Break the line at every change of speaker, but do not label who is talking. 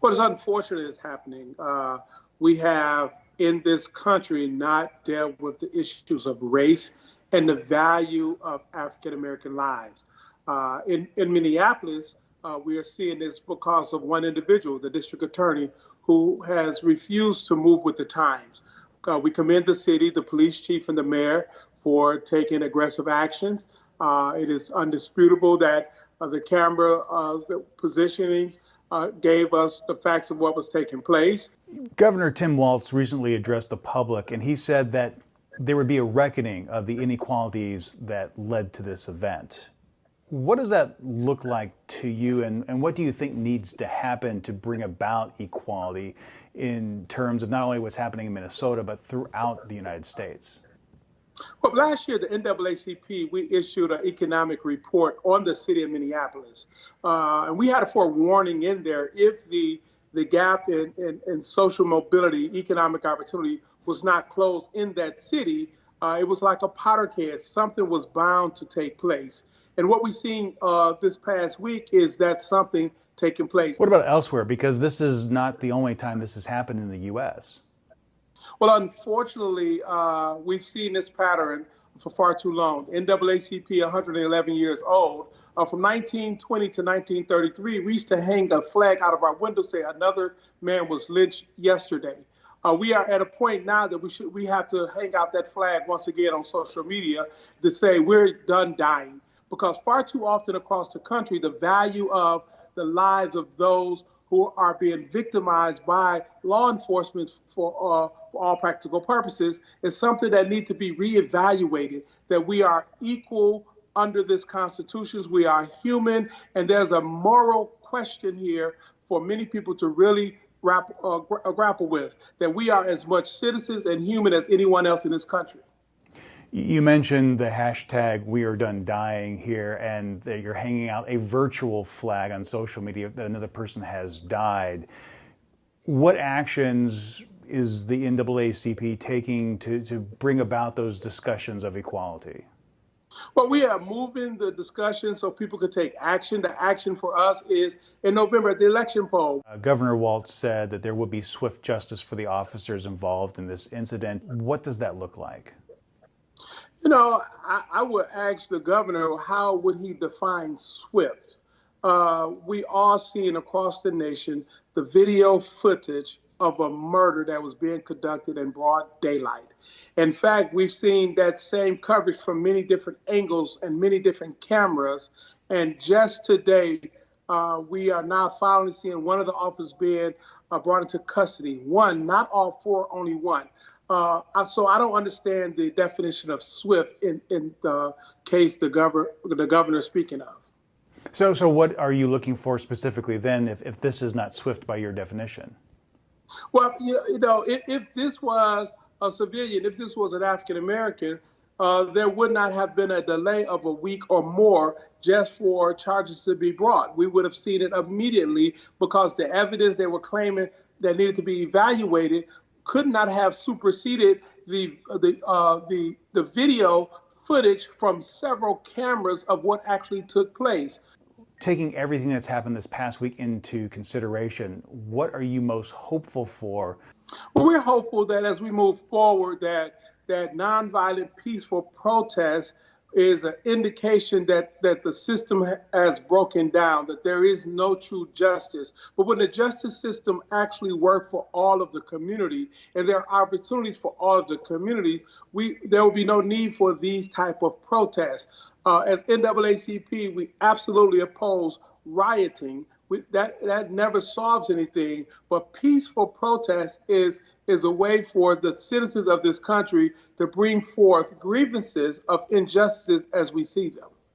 What is unfortunate is happening. We have in this country not dealt with the issues of race and the value of African American lives. In Minneapolis, we are seeing this because of one individual, the district attorney, who has refused to move with the times. We commend the city, the police chief, and the mayor for taking aggressive actions. It is undisputable that the camera positionings gave us the facts of what was taking place.
Governor Tim Walz recently addressed the public, and he said that there would be a reckoning of the inequalities that led to this event. What does that look like to you, and what do you think needs to happen to bring about equality in terms of not only what's happening in Minnesota, but throughout the United States?
Well, last year, the NAACP, we issued an economic report on the city of Minneapolis. And we had a forewarning in there if the gap in social mobility, economic opportunity was not closed in that city, it was like a powder keg. Something was bound to take place. And what we've seen this past week is that something taking place.
What about elsewhere? Because this is not the only time this has happened in the U.S.
Well, unfortunately, we've seen this pattern for far too long. NAACP, 111 years old. From 1920 to 1933, we used to hang a flag out of our window, say another man was lynched yesterday. We are at a point now that we have to hang out that flag once again on social media to say we're done dying. Because far too often across the country, the value of the lives of those who are being victimized by law enforcement for all practical purposes is something that needs to be reevaluated, that we are equal under this Constitution, we are human, and there's a moral question here for many people to really grapple with, that we are as much citizens and human as anyone else in this country.
You mentioned the hashtag "We Are Done Dying" here, and that you're hanging out a virtual flag on social media that another person has died. What actions is the NAACP taking to bring about those discussions of equality?
Well, we are moving the discussion so people could take action. The action for us is in November at the election poll.
Governor Walz said that there would be swift justice for the officers involved in this incident. What does that look like?
You know, I would ask the governor, how would he define swift? We all seen across the nation the video footage of a murder that was being conducted in broad daylight. In fact, we've seen that same coverage from many different angles and many different cameras. And just today, we are now finally seeing one of the officers being brought into custody. One, not all four, only one. So I don't understand the definition of swift in the case the governor is speaking of.
So what are you looking for specifically then if this is not swift by your definition?
Well, you know, if this was a civilian, if this was an African American, there would not have been a delay of a week or more just for charges to be brought. We would have seen it immediately because the evidence they were claiming that needed to be evaluated could not have superseded the video footage from several cameras of what actually took place.
Taking everything that's happened this past week into consideration, what are you most hopeful for?
Well, we're hopeful that as we move forward, that nonviolent, peaceful protest is an indication that the system has broken down, that there is no true justice. But when the justice system actually works for all of the community and there are opportunities for all of the communities, there will be no need for these type of protests. As NAACP, we absolutely oppose rioting. That never solves anything, but peaceful protest is a way for the citizens of this country to bring forth grievances of injustice as we see them.